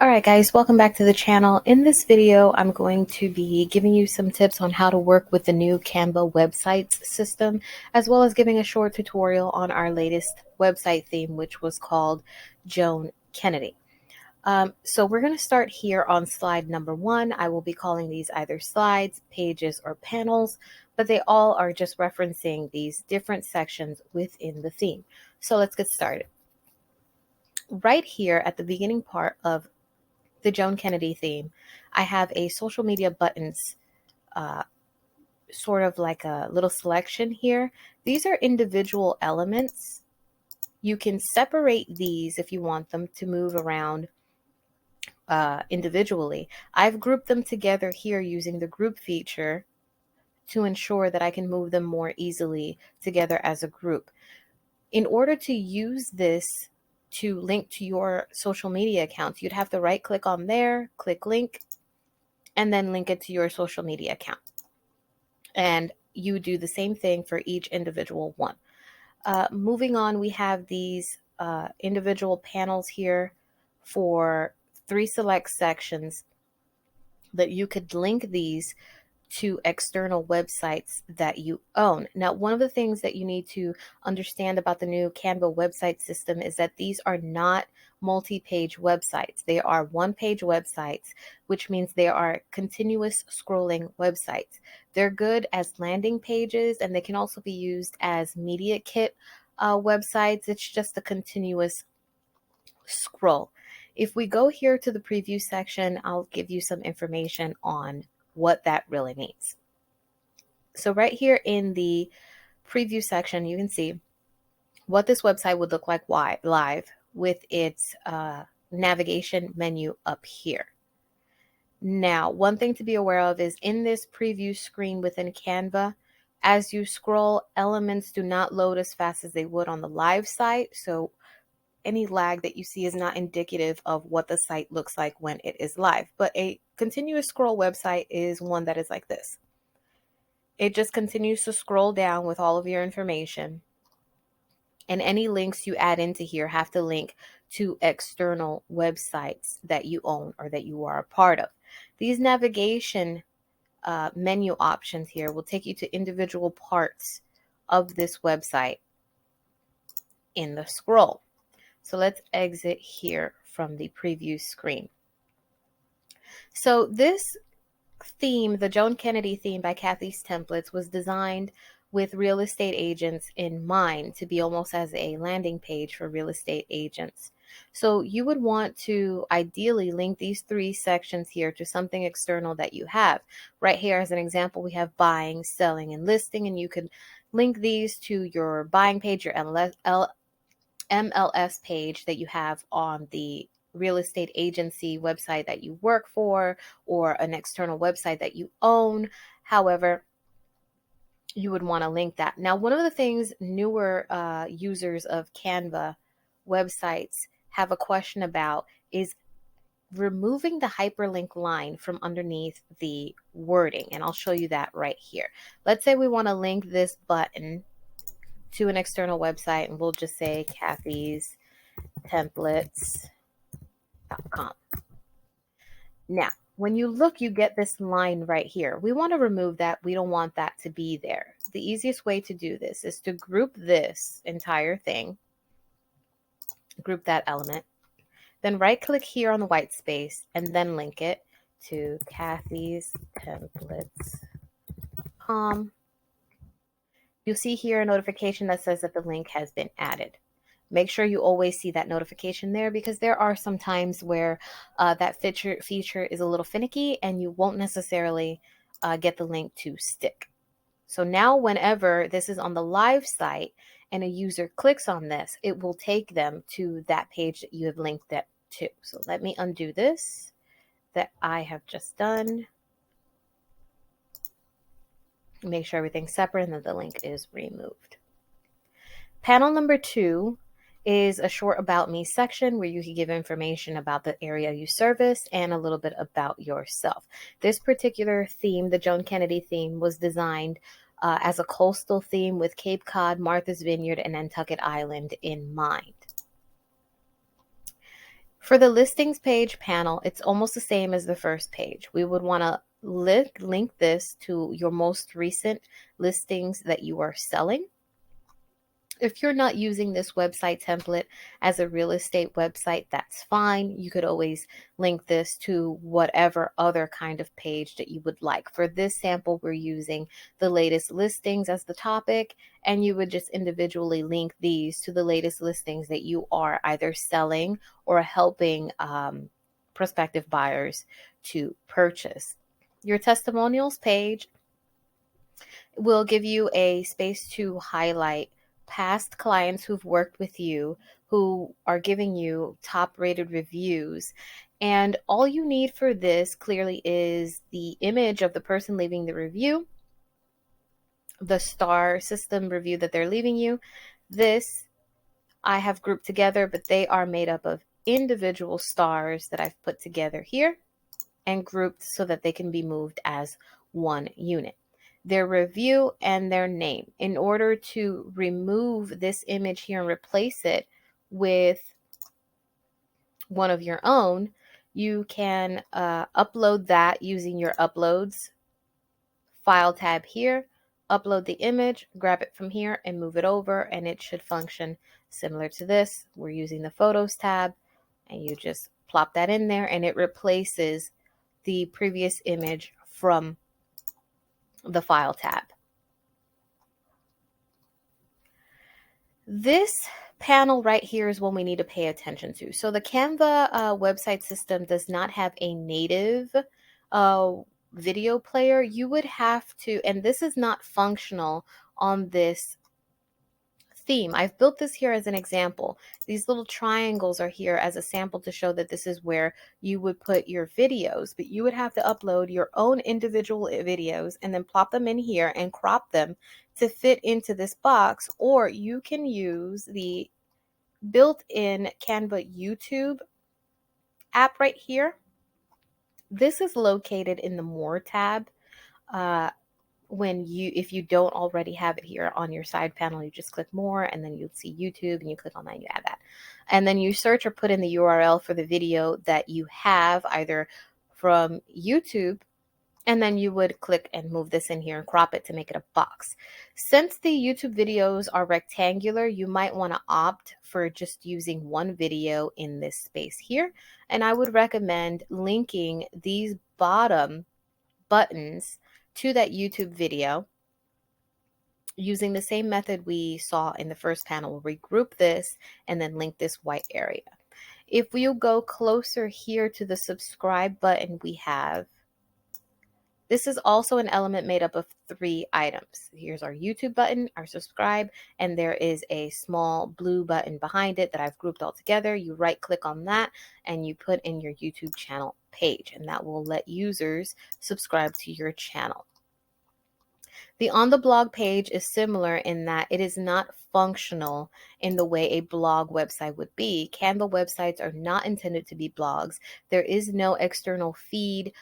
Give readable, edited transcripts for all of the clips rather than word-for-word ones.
Alright guys, welcome back to the channel. In this video, I'm going to be giving you some tips on how to work with the new Canva websites system, as well as giving a short tutorial on our latest website theme, which was called Joan Kennedy. So we're going to start here on slide number 1. I will be calling these either slides, pages, or panels, but they all are just referencing these different sections within the theme. So let's get started. Right here at the beginning part of the Joan Kennedy theme, I have a social media buttons, sort of like a little selection here. These are individual elements. You can separate these if you want them to move around individually. I've grouped them together here using the group feature to ensure that I can move them more easily together as a group. In order to use this to link to your social media accounts, you'd have to right click on there, click link, and then link it to your social media account. And you do the same thing for each individual one. Moving on, we have these individual panels here for 3 select sections that you could link these to external websites that you own. Now, one of the things that you need to understand about the new Canva website system is that these are not multi-page websites. They are one-page websites, which means they are continuous scrolling websites. They're good as landing pages, and they can also be used as media kit websites. It's just a continuous scroll. If we go here to the preview section, I'll give you some information on what that really means. So right here in the preview section, you can see what this website would look like live with its navigation menu up here. Now, one thing to be aware of is in this preview screen within Canva, as you scroll, elements do not load as fast as they would on the live site. So any lag that you see is not indicative of what the site looks like when it is live. But a continuous scroll website is one that is like this. It just continues to scroll down with all of your information. And any links you add into here have to link to external websites that you own or that you are a part of. These navigation menu options here will take you to individual parts of this website in the scroll. So let's exit here from the preview screen. So this theme, the Joan Kennedy theme by Cathy's Templates, was designed with real estate agents in mind to be almost as a landing page for real estate agents. So you would want to ideally link these 3 sections here to something external that you have. Right here as an example, we have buying, selling, and listing, and you could link these to your buying page, your MLS page that you have on the real estate agency website that you work for, or an external website that you own. However, you would want to link that. Now, one of the things newer users of Canva websites have a question about is removing the hyperlink line from underneath the wording. And I'll show you that right here. Let's say we want to link this button to an external website, and we'll just say Cathy's templates.com. Now, when you look, you get this line right here. We want to remove that. We don't want that to be there. The easiest way to do this is to group this entire thing, group that element, then right click here on the white space and then link it to Cathy's templates.com. You'll see here a notification that says that the link has been added. Make sure you always see that notification there, because there are some times where that feature is a little finicky and you won't necessarily get the link to stick. So now whenever this is on the live site and a user clicks on this, it will take them to that page that you have linked that to. So let me undo this that I have just done. Make sure everything's separate and that the link is removed. Panel number 2 is a short about me section where you can give information about the area you service and a little bit about yourself. This particular theme, the Joan Kennedy theme, was designed as a coastal theme with Cape Cod, Martha's Vineyard, and Nantucket Island in mind. For the listings page panel, it's almost the same as the first page. We would want to link this to your most recent listings that you are selling. If you're not using this website template as a real estate website, that's fine. You could always link this to whatever other kind of page that you would like. For this sample, we're using the latest listings as the topic, and you would just individually link these to the latest listings that you are either selling or helping prospective buyers to purchase. Your testimonials page will give you a space to highlight past clients who've worked with you, who are giving you top rated reviews. And all you need for this clearly is the image of the person leaving the review, the star system review that they're leaving you. This I have grouped together, but they are made up of individual stars that I've put together here and grouped so that they can be moved as one unit. Their review and their name. In order to remove this image here and replace it with one of your own, you can upload that using your uploads file tab here, upload the image, grab it from here and move it over, and it should function similar to this. We're using the photos tab, and you just plop that in there and it replaces the previous image from the file tab. This panel right here is one we need to pay attention to. So the Canva website system does not have a native video player. You would have to, and this is not functional on this theme. I've built this here as an example. These little triangles are here as a sample to show that this is where you would put your videos, but you would have to upload your own individual videos and then plop them in here and crop them to fit into this box, or you can use the built-in Canva YouTube app right here. This is located in the More tab. If you don't already have it here on your side panel, you just click More and then you'll see YouTube and you click on that and you add that. And then you search or put in the URL for the video that you have either from YouTube, and then you would click and move this in here and crop it to make it a box. Since the YouTube videos are rectangular, you might want to opt for just using one video in this space here. And I would recommend linking these bottom buttons to that YouTube video using the same method we saw in the first panel, where we group this and then link this white area. If you go closer here to the subscribe button we have, this is also an element made up of 3 items. Here's our YouTube button, our subscribe, and there is a small blue button behind it that I've grouped all together. You right click on that and you put in your YouTube channel page, and that will let users subscribe to your channel. The On the Blog page is similar in that it is not functional in the way a blog website would be. Canva websites are not intended to be blogs. There is no external feed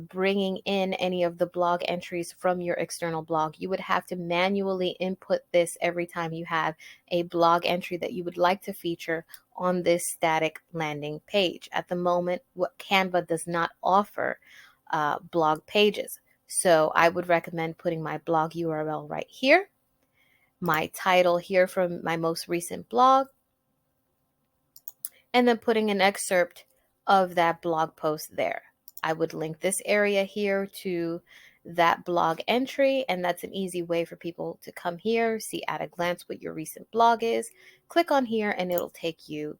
bringing in any of the blog entries from your external blog. You would have to manually input this every time you have a blog entry that you would like to feature on this static landing page. At the moment, what Canva does not offer blog pages. So I would recommend putting my blog URL right here, my title here from my most recent blog, and then putting an excerpt of that blog post there. I would link this area here to that blog entry, and that's an easy way for people to come here, see at a glance what your recent blog is, click on here, and it'll take you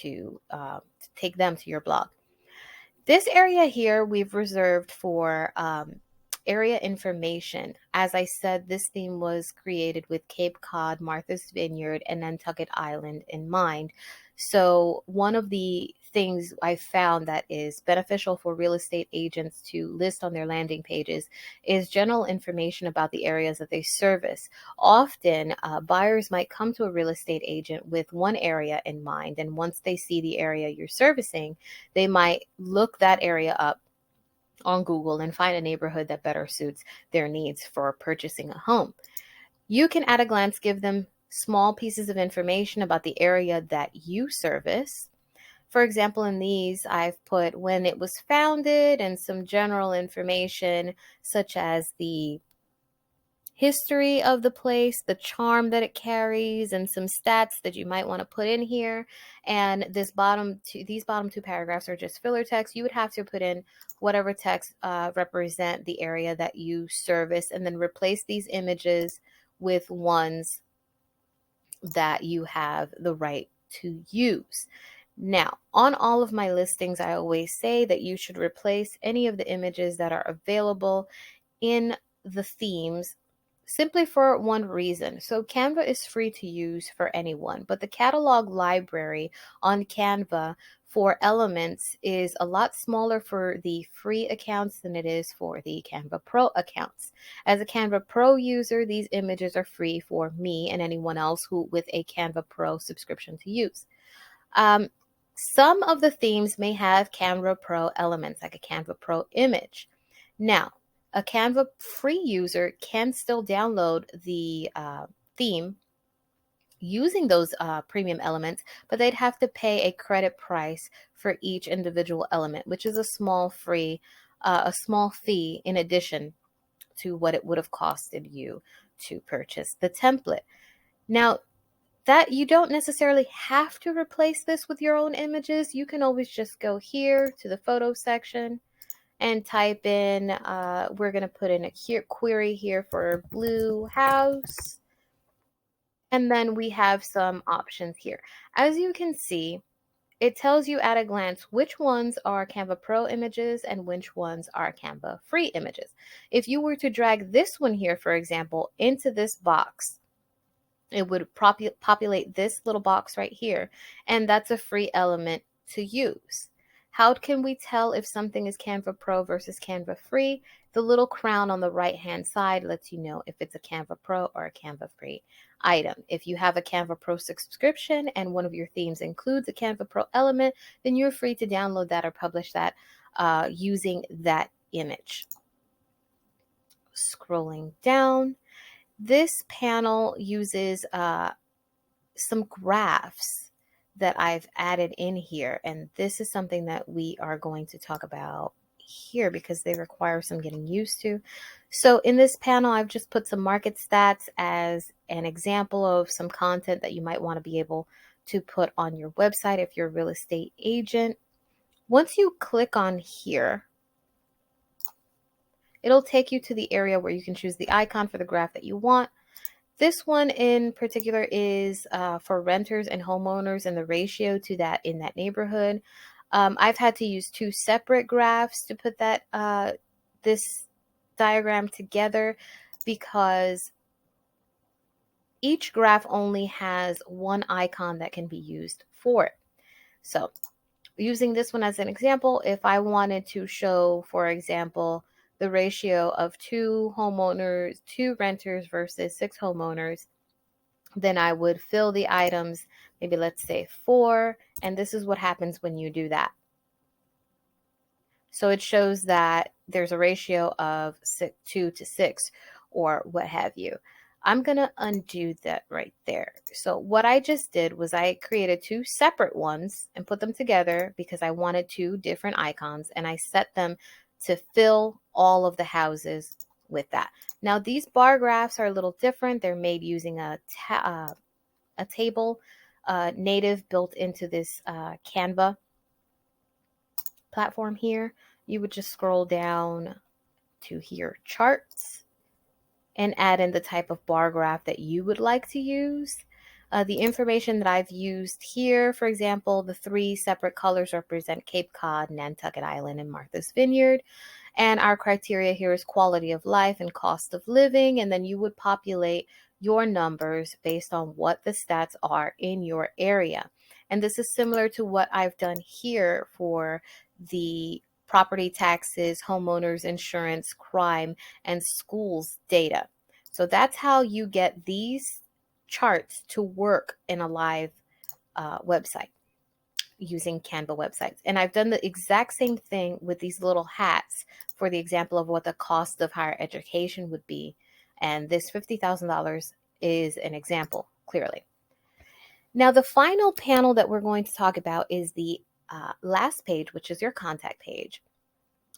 to take them to your blog. This area here we've reserved for area information. As I said, this theme was created with Cape Cod, Martha's Vineyard, and Nantucket Island in mind. So one of the things I found that is beneficial for real estate agents to list on their landing pages is general information about the areas that they service. Often, buyers might come to a real estate agent with one area in mind, and once they see the area you're servicing, they might look that area up on Google and find a neighborhood that better suits their needs for purchasing a home. You can at a glance give them small pieces of information about the area that you service. For example, in these, I've put when it was founded and some general information such as the history of the place, the charm that it carries, and some stats that you might want to put in here. And these bottom two paragraphs are just filler text. You would have to put in whatever text represent the area that you service, and then replace these images with ones that you have the right to use. Now, on all of my listings, I always say that you should replace any of the images that are available in the themes simply for one reason. So Canva is free to use for anyone, but the catalog library on Canva for elements is a lot smaller for the free accounts than it is for the Canva Pro accounts. As a Canva Pro user, these images are free for me and anyone else who with a Canva Pro subscription to use. Some of the themes may have Canva Pro elements, like a Canva Pro image. Now, a Canva free user can still download the theme using those premium elements, but they'd have to pay a credit price for each individual element, which is a small fee in addition to what it would have costed you to purchase the template. Now, that you don't necessarily have to replace this with your own images. You can always just go here to the photo section and type in, we're going to put in a query here for blue house. And then we have some options here. As you can see, it tells you at a glance which ones are Canva Pro images and which ones are Canva free images. If you were to drag this one here, for example, into this box, it would populate this little box right here, and that's a free element to use. How can we tell if something is Canva Pro versus Canva Free? The little crown on the right-hand side lets you know if it's a Canva Pro or a Canva Free item. If you have a Canva Pro subscription and one of your themes includes a Canva Pro element, then you're free to download that or publish that using that image. Scrolling down, this panel uses some graphs that I've added in here, and this is something that we are going to talk about here because they require some getting used to. So in this panel, I've just put some market stats as an example of some content that you might want to be able to put on your website if you're a real estate agent. Once you click on here, it'll take you to the area where you can choose the icon for the graph that you want. This one in particular is for renters and homeowners and the ratio to that in that neighborhood. I've had to use two separate graphs to put that this diagram together because each graph only has one icon that can be used for it. So using this one as an example, if I wanted to show, for example, the ratio of 2 renters versus 6 homeowners, then I would fill the items, maybe let's say 4, and this is what happens when you do that. So it shows that there's a ratio of 2 to 6 or what have you. I'm going to undo that right there. So what I just did was I created 2 separate ones and put them together because I wanted 2 different icons, and I set them to fill all of the houses with that. Now these bar graphs are a little different. They're made using a table native built into this Canva platform here. You would just scroll down to here, charts, and add in the type of bar graph that you would like to use. The information that I've used here, for example, the 3 separate colors represent Cape Cod, Nantucket Island, and Martha's Vineyard. And our criteria here is quality of life and cost of living. And then you would populate your numbers based on what the stats are in your area. And this is similar to what I've done here for the property taxes, homeowners insurance, crime, and schools data. So that's how you get these charts to work in a live website using Canva websites. And I've done the exact same thing with these little hats for the example of what the cost of higher education would be. And this $50,000 is an example, clearly. Now, the final panel that we're going to talk about is the last page, which is your contact page,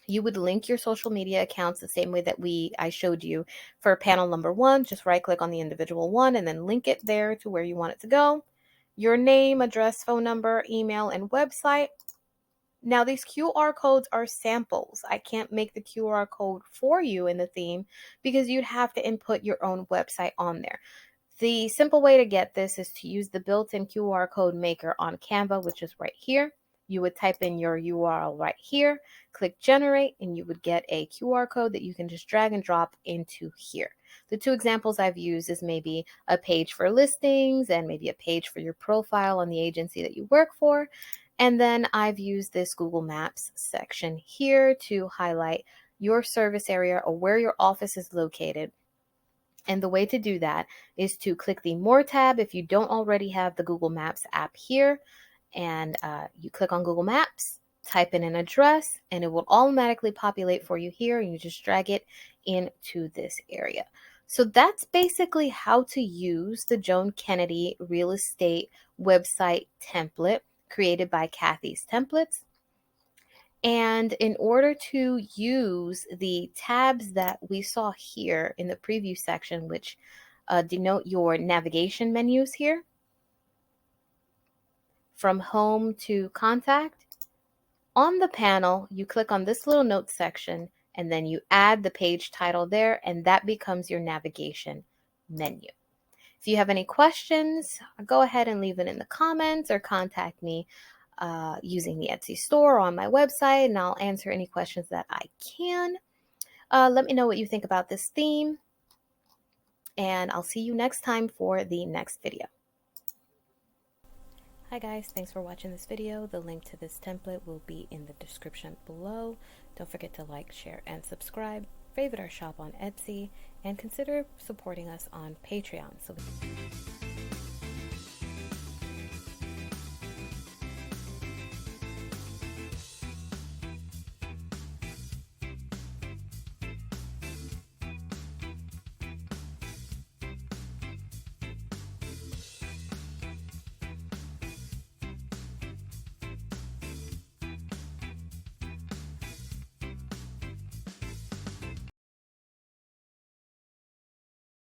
you would link your social media accounts the same way that I showed you for panel number 1. Just right click on the individual one and then link it there to where you want it to go. Your name, address, phone number, email, and website. Now these QR codes are samples. I can't make the QR code for you in the theme because you'd have to input your own website on there. The simple way to get this is to use the built-in QR code maker on Canva, which is right here. You would type in your URL right here, click generate, and you would get a QR code that you can just drag and drop into here. The 2 examples I've used is maybe a page for listings and maybe a page for your profile on the agency that you work for. And then I've used this Google Maps section here to highlight your service area or where your office is located. And the way to do that is to click the More tab if you don't already have the Google Maps app here. And you click on Google Maps, type in an address, and it will automatically populate for you here. And you just drag it into this area. So that's basically how to use the Joan Kennedy real estate website template created by Cathy's Templates. And in order to use the tabs that we saw here in the preview section, which denote your navigation menus here, from home to contact, on the panel, you click on this little notes section and then you add the page title there, and that becomes your navigation menu. If you have any questions, go ahead and leave it in the comments or contact me using the Etsy store or on my website, and I'll answer any questions that I can. Let me know what you think about this theme, and I'll see you next time for the next video. Hi guys, thanks for watching this video. The link to this template will be in the description below. Don't forget to like, share, and subscribe. Favorite our shop on Etsy, and consider supporting us on Patreon.